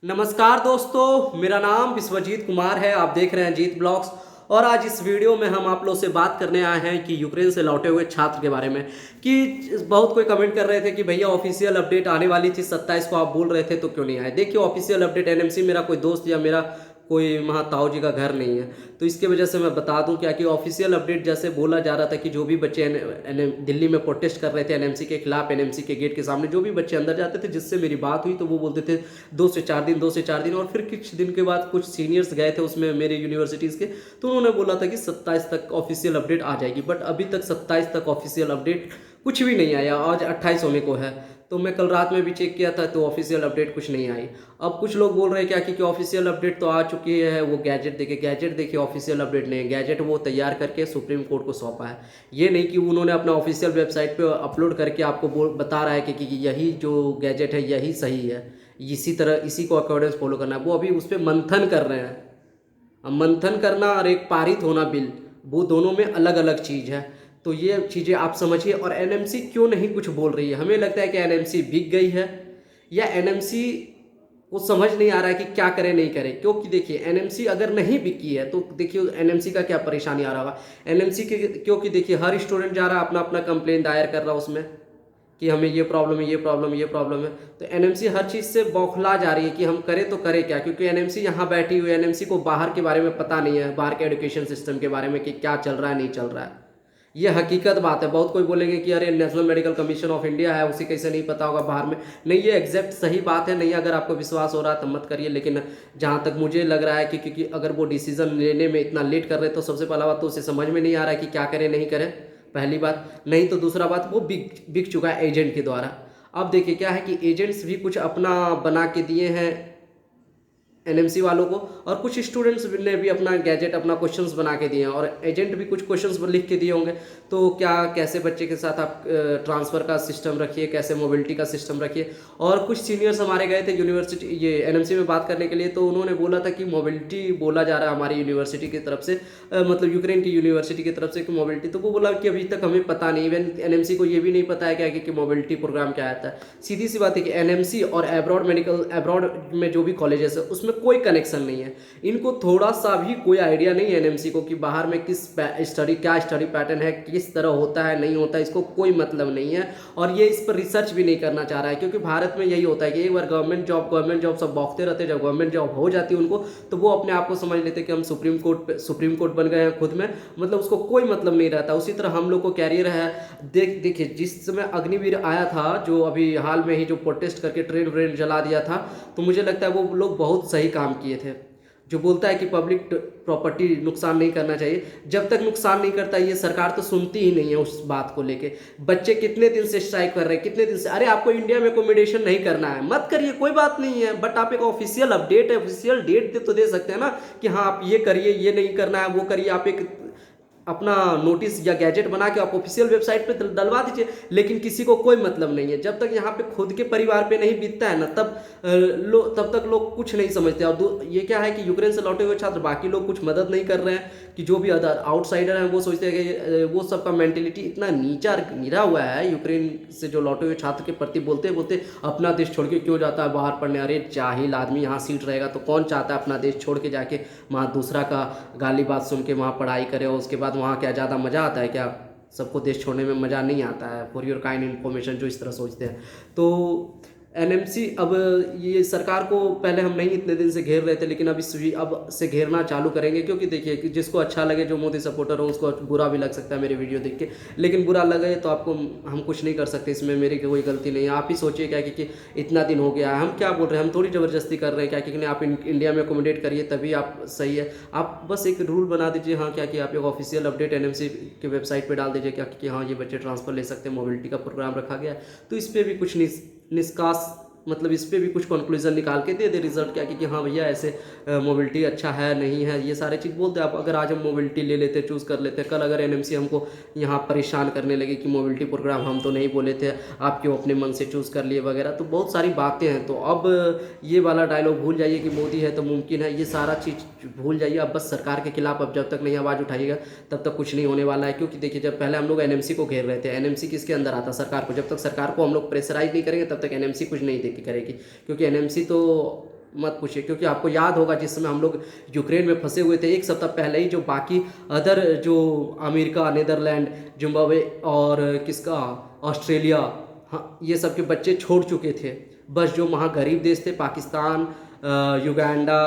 नमस्कार दोस्तों, मेरा नाम विश्वजीत कुमार है। आप देख रहे हैं जीत ब्लॉग्स। और आज इस वीडियो में हम आप लोग से बात करने आए हैं कि यूक्रेन से लौटे हुए छात्र के बारे में। कि बहुत कोई कमेंट कर रहे थे कि भैया ऑफिशियल अपडेट आने वाली थी 27 को, आप बोल रहे थे तो क्यों नहीं आए। देखिए, ऑफिशियल अपडेट एनएमसी मेरा कोई दोस्त या मेरा कोई वहाँ ताऊ जी का घर नहीं है, तो इसके वजह से मैं बता दूं क्या कि ऑफिशियल अपडेट जैसे बोला जा रहा था कि जो भी बच्चे दिल्ली में प्रोटेस्ट कर रहे थे एनएमसी के खिलाफ, एनएमसी के गेट के सामने जो भी बच्चे अंदर जाते थे, जिससे मेरी बात हुई तो वो बोलते थे 2 से 4 दिन, 2 से 4 दिन। और फिर कुछ दिन के बाद कुछ सीनियर्स गए थे उसमें मेरे यूनिवर्सिटीज़ के, तो उन्होंने बोला था कि 27 तक ऑफिशियल अपडेट आ जाएगी। बट अभी तक 27 तक ऑफिशियल अपडेट कुछ भी नहीं आया। आज 28 होने को है, तो मैं कल रात में भी चेक किया था तो ऑफिशियल अपडेट कुछ नहीं आई। अब कुछ लोग बोल रहे हैं क्या कि ऑफिशियल अपडेट तो आ चुकी है, वो गैजेट देखिए ऑफिशियल अपडेट नहीं है। गैजेट वो तैयार करके सुप्रीम कोर्ट को सौंपा है, ये नहीं कि उन्होंने अपना ऑफिशियल वेबसाइट पे अपलोड करके आपको बता रहा है कि यही जो गैजेट है यही सही है, इसी तरह इसी को अकॉर्डेंस फॉलो करना है। वो अभी उस पर मंथन कर रहे हैं। अब मंथन करना और एक पारित होना बिल, वो दोनों में अलग अलग चीज़ है। तो ये चीज़ें आप समझिए। और एनएमसी क्यों नहीं कुछ बोल रही है? हमें लगता है कि एनएमसी बिक गई है, या एनएमसी को समझ नहीं आ रहा है कि क्या करे नहीं करे। क्योंकि देखिए, एनएमसी अगर नहीं बिकी है तो देखिए एनएमसी का क्या परेशानी आ रहा होगा। एनएमसी के क्योंकि देखिए हर स्टूडेंट जा रहा है अपना अपना कंप्लेन दायर कर रहा है उसमें कि हमें ये प्रॉब्लम है, ये प्रॉब्लम, ये प्रॉब्लम है। तो एनएमसी हर चीज़ से बौखला जा रही है कि हम करें तो करें क्या, क्योंकि एनएमसी यहाँ बैठी हुई है। एनएमसी को बाहर के बारे में पता नहीं है, बाहर के एजुकेशन सिस्टम के बारे में कि क्या चल रहा है नहीं चल रहा है। ये हकीकत बात है। बहुत कोई बोलेंगे कि अरे national medical commission of India है, उसी कैसे नहीं पता होगा बाहर में। नहीं, ये एग्जैक्ट सही बात है। नहीं, अगर आपको विश्वास हो रहा है तो मत करिए, लेकिन जहाँ तक मुझे लग रहा है कि क्योंकि अगर वो डिसीजन लेने में इतना लेट कर रहे तो सबसे पहला बात तो उसे समझ में नहीं आ रहा है कि क्या करें नहीं करें, पहली बात। नहीं तो दूसरा बात, वो बिक चुका है एजेंट के द्वारा। अब देखिए क्या है कि एजेंट्स भी कुछ अपना बना के दिए हैं एनएमसी वालों को, और कुछ स्टूडेंट्स ने भी अपना गैजेट, अपना क्वेश्चंस बना के दिए हैं, और एजेंट भी कुछ क्वेश्चंस लिख के दिए होंगे। तो क्या कैसे बच्चे के साथ आप ट्रांसफ़र का सिस्टम रखिए, कैसे मोबिलिटी का सिस्टम रखिए। और कुछ सीनियर्स हमारे गए थे यूनिवर्सिटी ये एनएमसी में बात करने के लिए, तो उन्होंने बोला था कि मोबिलिटी बोला जा रहा है हमारी यूनिवर्सिटी की तरफ से, मतलब यूक्रेन की यूनिवर्सिटी की तरफ से कि मोबिलिटी। तो वो बोला कि अभी तक हमें पता नहीं, इवन एनएमसी को ये भी नहीं पता है क्या कि मोबिलिटी प्रोग्राम क्या आता है। सीधी सी बात है कि एनएमसी और अब्रॉड में जो भी कॉलेजेस है उसमें कोई कनेक्शन नहीं है। इनको थोड़ा सा भी कोई आइडिया नहीं है एनएमसी को कि बाहर में क्या स्टडी पैटर्न है, किस तरह होता है नहीं होता है, इसको कोई मतलब नहीं है। और ये इस पर रिसर्च भी नहीं करना चाह रहा है, क्योंकि भारत में यही होता है कि एक बार गवर्नमेंट जॉब सब बौखते रहते हैं। जब गवर्नमेंट जॉब हो जाती है उनको, तो वो अपने आप को समझ लेते हैं कि हम सुप्रीम कोर्ट बन गए हैं खुद में, मतलब उसको कोई मतलब नहीं रहता। उसी तरह हम लोग को कैरियर है। देखिए जिस समय अग्निवीर आया था, जो अभी हाल में ही जो प्रोटेस्ट करके ट्रेन व्रेन जला दिया था, तो मुझे लगता है वो लोग बहुत सही काम किए थे। जो बोलता है कि पब्लिक प्रॉपर्टी नुकसान नहीं करना चाहिए, जब तक नुकसान नहीं करता ये सरकार तो सुनती ही नहीं है उस बात को लेके। बच्चे कितने दिन से स्ट्राइक कर रहे हैं, कितने दिन से। अरे आपको इंडिया में एकोमोडेशन नहीं करना है, मत करिए, कोई बात नहीं है। बट आप एक ऑफिशियल अपडेट है, ऑफिशियल डेट तो दे सकते हैं ना कि हाँ आप ये करिए, ये नहीं करना है, वो करिए। आप एक अपना नोटिस या गैजेट बना के आप ऑफिशियल वेबसाइट पे डलवा दीजिए। लेकिन किसी को कोई मतलब नहीं है। जब तक यहाँ पे खुद के परिवार पे नहीं बीतता है ना, तब तक लोग कुछ नहीं समझते। और ये क्या है कि यूक्रेन से लौटे हुए छात्र, बाकी लोग कुछ मदद नहीं कर रहे हैं, कि जो भी अदर आउटसाइडर हैं वो सोचते हैं कि वो सबका मेंटेलिटी इतना नीचा गिरा हुआ है यूक्रेन से जो लौटे हुए छात्र के प्रति। बोलते बोलते अपना देश छोड़ के क्यों जाता है बाहर पढ़ने। अरे जाहिल आदमी, यहाँ सीट रहेगा तो कौन चाहता है अपना देश छोड़ के जाके वहाँ दूसरा का गाली बात सुन के वहाँ पढ़ाई करे, और उसके बाद वहाँ क्या ज़्यादा मज़ा आता है क्या? सबको देश छोड़ने में मज़ा नहीं आता है। फॉर योर काइंड इन्फॉर्मेशन जो इस तरह सोचते हैं। तो एनएमसी अब ये सरकार को पहले हम नहीं इतने दिन से घेर रहे थे, लेकिन अब से घेरना चालू करेंगे। क्योंकि देखिए कि जिसको अच्छा लगे, जो मोदी सपोर्टर हो उसको बुरा भी लग सकता है मेरे वीडियो देख के, लेकिन बुरा लगे तो आपको हम कुछ नहीं कर सकते, इसमें मेरी कोई गलती नहीं है। आप ही सोचिए क्या कि इतना दिन हो गया, हम क्या बोल रहे हैं, हम थोड़ी ज़बरदस्ती कर रहे हैं क्या कि आप इंडिया में अकोमोडेट करिए तभी आप सही है। आप बस एक रूल बना दीजिए, हाँ क्या कि आप एक ऑफिशियल अपडेट एनएमसी के वेबसाइट पर डाल दीजिए क्या कि हाँ ये बच्चे ट्रांसफ़र ले सकते हैं, मोबिलिटी का प्रोग्राम रखा गया है। तो इस पर भी कुछ निष्कास, मतलब इस पे भी कुछ कंक्लूजन निकाल के दे दे रिजल्ट क्या कि हाँ भैया ऐसे मोबिलिटी अच्छा है नहीं है, ये सारे चीज़ बोलते हैं आप। अगर आज हम मोबिलिटी ले लेते, चूज़ कर लेते, कल अगर एनएमसी हमको यहाँ परेशान करने लगे कि मोबिलिटी प्रोग्राम हम तो नहीं बोले थे, आप क्यों अपने मन से चूज़ कर लिए वगैरह, तो बहुत सारी बातें हैं। तो अब ये वाला डायलॉग भूल जाइए कि मोदी है तो मुमकिन है, ये सारा चीज़ भूल जाइए। अब बस सरकार के खिलाफ अब जब तक नहीं आवाज़ उठाइएगा तब तक कुछ नहीं होने वाला है। क्योंकि देखिए जब पहले हम लोग एनएमसी को घेर रहे थे, एनएमसी किसके अंदर आता? सरकार को। जब तक सरकार को हम लोग प्रेशराइज नहीं करेंगे तब तक एनएमसी कुछ नहीं देख के करेगी, क्योंकि एनएमसी तो मत पूछिए, क्योंकि आपको याद होगा जिस समय हम लोग यूक्रेन में फंसे हुए थे, एक सप्ताह पहले ही जो बाकी अदर जो अमेरिका, नीदरलैंड, जिम्बाब्वे और किसका ऑस्ट्रेलिया, हाँ ये सब के बच्चे छोड़ चुके थे। बस जो वहाँ गरीब देश थे, पाकिस्तान, युगांडा,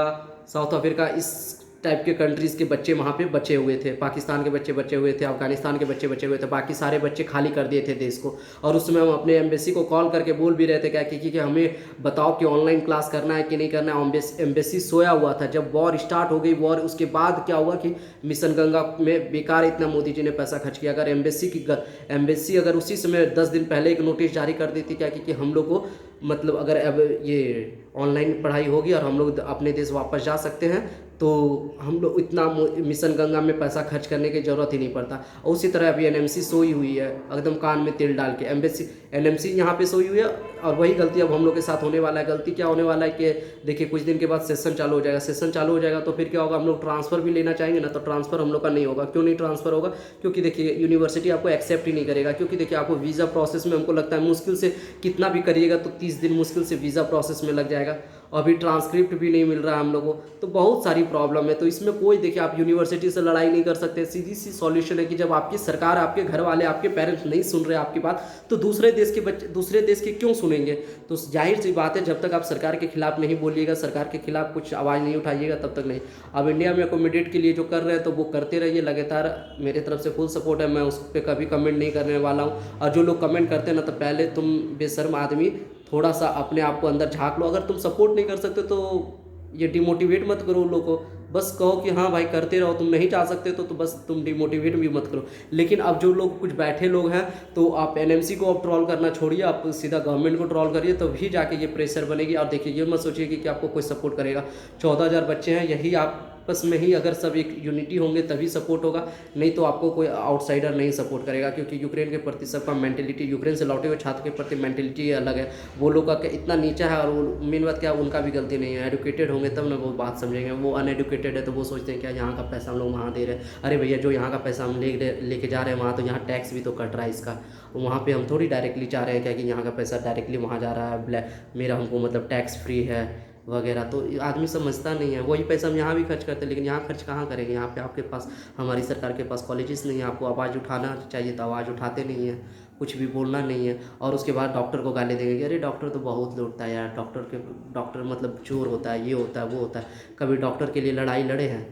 साउथ अफ्रीका, इस टाइप के कंट्रीज़ के बच्चे वहाँ पे बचे हुए थे। पाकिस्तान के बच्चे बचे हुए थे, अफगानिस्तान के बच्चे बचे हुए थे, बाकी सारे बच्चे खाली कर दिए थे देश को। और उस समय हम अपने एम्बेसी को कॉल करके बोल भी रहे थे क्या कि हमें बताओ कि ऑनलाइन क्लास करना है कि नहीं करना है। एम्बेसी सोया हुआ था। जब वॉर स्टार्ट हो गई, वॉर उसके बाद क्या हुआ कि मिशन गंगा में बेकार इतना मोदी जी ने पैसा खर्च किया। अगर एम्बेसी अगर उसी समय 10 दिन पहले एक नोटिस जारी कर देती क्या कि हम लोग को मतलब अगर अब ये ऑनलाइन पढ़ाई होगी और हम लोग अपने देश वापस जा सकते हैं, तो हम लोग इतना मिशन गंगा में पैसा खर्च करने की ज़रूरत ही नहीं पड़ता। और उसी तरह अभी एनएमसी सोई हुई है एकदम कान में तेल डाल के। एनएमसी यहाँ पे सोई हुई है। और वही गलती अब हम लोग के साथ होने वाला है। गलती क्या होने वाला है कि देखिए कुछ दिन के बाद सेशन चालू हो जाएगा। सेशन चालू हो जाएगा तो फिर क्या होगा, हम लोग ट्रांसफ़र भी लेना चाहेंगे ना, तो ट्रांसफ़र हम लोग का नहीं होगा। क्यों नहीं ट्रांसफ़र होगा? क्योंकि देखिए यूनिवर्सिटी आपको एक्सेप्ट ही नहीं करेगा। क्योंकि देखिए आपको वीज़ा प्रोसेस में हमको लगता है मुश्किल से कितना भी करिएगा तो 30 दिन मुश्किल से वीज़ा प्रोसेस में लग जाएगा। अभी ट्रांसक्रिप्ट भी नहीं मिल रहा है हम लोगों को, तो बहुत सारी प्रॉब्लम है। तो इसमें कोई देखिए आप यूनिवर्सिटी से लड़ाई नहीं कर सकते। सीधी सी सॉल्यूशन है कि जब आपकी सरकार, आपके घर वाले, आपके पेरेंट्स नहीं सुन रहे आपकी बात, तो दूसरे देश के बच्चे दूसरे देश के क्यों सुनेंगे? तो जाहिर सी बात है, जब तक आप सरकार के खिलाफ नहीं बोलिएगा, सरकार के खिलाफ कुछ आवाज़ नहीं उठाइएगा, तब तक नहीं। अब इंडिया में अकोमोडेट के लिए जो कर रहे हैं तो वो करते रहिए लगातार। मेरे तरफ से फुल सपोर्ट है, मैं उस पर कभी कमेंट नहीं करने वाला हूँ। और जो लोग कमेंट करते हैं ना, तो पहले तुम बेशर्म आदमी थोड़ा सा अपने आप को अंदर झांक लो। अगर तुम सपोर्ट नहीं कर सकते तो ये डिमोटिवेट मत करो उन लोगों को, बस कहो कि हाँ भाई करते रहो। तुम नहीं चाह सकते तो बस तुम डिमोटिवेट भी मत करो। लेकिन अब जो लोग कुछ बैठे लोग हैं, तो आप एनएमसी को अब ट्रोल करना छोड़िए, आप सीधा गवर्नमेंट को ट्रोल करिए, तभी जाके ये प्रेशर बनेगी। और देखिए ये मत सोचिए कि आपको कोई सपोर्ट करेगा। 14,000 बच्चे हैं, यही आपस में ही अगर सब एक यूनिटी होंगे तभी सपोर्ट होगा, नहीं तो आपको कोई आउटसाइडर नहीं सपोर्ट करेगा। क्योंकि यूक्रेन के प्रति सबका मेंटेलिटी, यूक्रेन से लौटे हुए छात्र के प्रति मेंटेलिटी अलग है। वो लोग का इतना नीचा है। और मेन बात क्या, उनका भी गलती नहीं है। एडुकेटेड होंगे तब ना वो बात समझेंगे। वो अनएडुकेटेड है तो वो सोचते हैं क्या यहाँ का पैसा हम लोग वहाँ दे रहे हैं। अरे भैया, जो यहाँ का पैसा हम लेके जा रहे हैं वहाँ, तो यहाँ टैक्स भी तो कट रहा है इसका। वहाँ पे हम थोड़ी डायरेक्टली जा रहे हैं क्या कि यहाँ का पैसा डायरेक्टली वहाँ जा रहा है, मेरा हमको मतलब टैक्स फ्री है वगैरह। तो आदमी समझता नहीं है। वही पैसा हम यहाँ भी खर्च करते हैं, लेकिन यहाँ खर्च कहाँ करेंगे? यहाँ पे आपके पास, हमारी सरकार के पास कॉलेजेस नहीं है। आपको आवाज़ उठाना चाहिए तो आवाज़ उठाते नहीं है, कुछ भी बोलना नहीं है। और उसके बाद डॉक्टर को गाली देंगे कि अरे डॉक्टर तो बहुत लूटता है यार, डॉक्टर मतलब चोर होता है, ये होता है, वो होता है। कभी डॉक्टर के लिए लड़ाई लड़े हैं?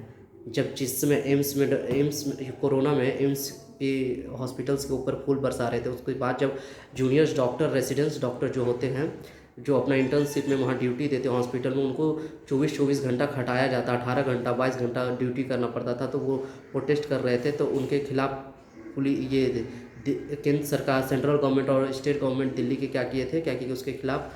जब जिस समय एम्स में कोरोना में एम्स के हॉस्पिटल्स के ऊपर फूल बरसा रहे थे, उसके बाद जब जूनियर्स डॉक्टर, रेसिडेंट्स डॉक्टर जो होते हैं, जो अपना इंटर्नशिप में वहाँ ड्यूटी देते हैं हॉस्पिटल में, उनको 24 घंटा खटाया जाता, 18 घंटा 22 घंटा ड्यूटी करना पड़ता था। तो वो प्रोटेस्ट कर रहे थे, तो उनके खिलाफ पुलिस, ये केंद्र सरकार, सेंट्रल गवर्नमेंट और स्टेट गवर्नमेंट दिल्ली के क्या किए थे, क्या कि उसके खिलाफ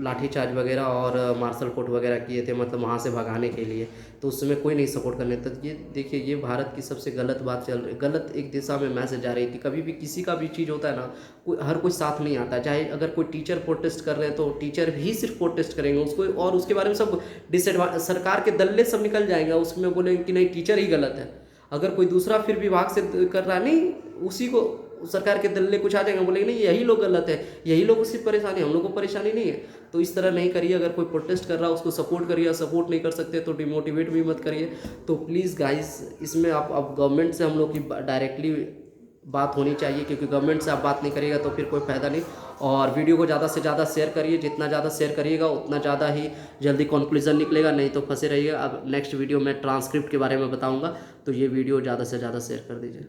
लाठीचार्ज वगैरह और मार्शल कोर्ट वगैरह किए थे, मतलब वहाँ से भगाने के लिए। तो उस समय कोई नहीं सपोर्ट करने। तो ये देखिए, ये भारत की सबसे गलत बात चल रही, गलत एक दिशा में मैसेज जा रही है कि कभी भी किसी का भी चीज़ होता है ना, हर कोई साथ नहीं आता। चाहे अगर कोई टीचर प्रोटेस्ट कर रहे हैं तो टीचर भी सिर्फ प्रोटेस्ट करेंगे उसको, और उसके बारे में सब सरकार के दल्ले सब निकल जाएंगे, उसमें बोलेंगे कि नहीं टीचर ही गलत है। अगर कोई दूसरा फिर विभाग से कर रहा है, नहीं उसी को सरकार के दल्ले कुछ आ जाएंगे, बोलेंगे नहीं यही लोग गलत है, यही लोग उसकी परेशानी, हम लोग को परेशानी नहीं है। तो इस तरह नहीं करिए। अगर कोई प्रोटेस्ट कर रहा है उसको सपोर्ट करिए, सपोर्ट नहीं कर सकते तो डिमोटिवेट भी मत करिए। तो प्लीज़ गाइस, इसमें आप गवर्नमेंट से हम लोग की डायरेक्टली बात होनी चाहिए, क्योंकि गवर्नमेंट से आप बात नहीं करिएगा तो फिर कोई फ़ायदा नहीं। और वीडियो को ज़्यादा से ज़्यादा शेयर करिए, जितना ज़्यादा शेयर करिएगा उतना ज़्यादा ही जल्दी कंक्लूजन निकलेगा, नहीं तो फंसे रहिएगा। अब नेक्स्ट वीडियो में ट्रांसक्रिप्ट के बारे में बताऊंगा, तो ये वीडियो ज़्यादा से ज़्यादा शेयर कर दीजिए।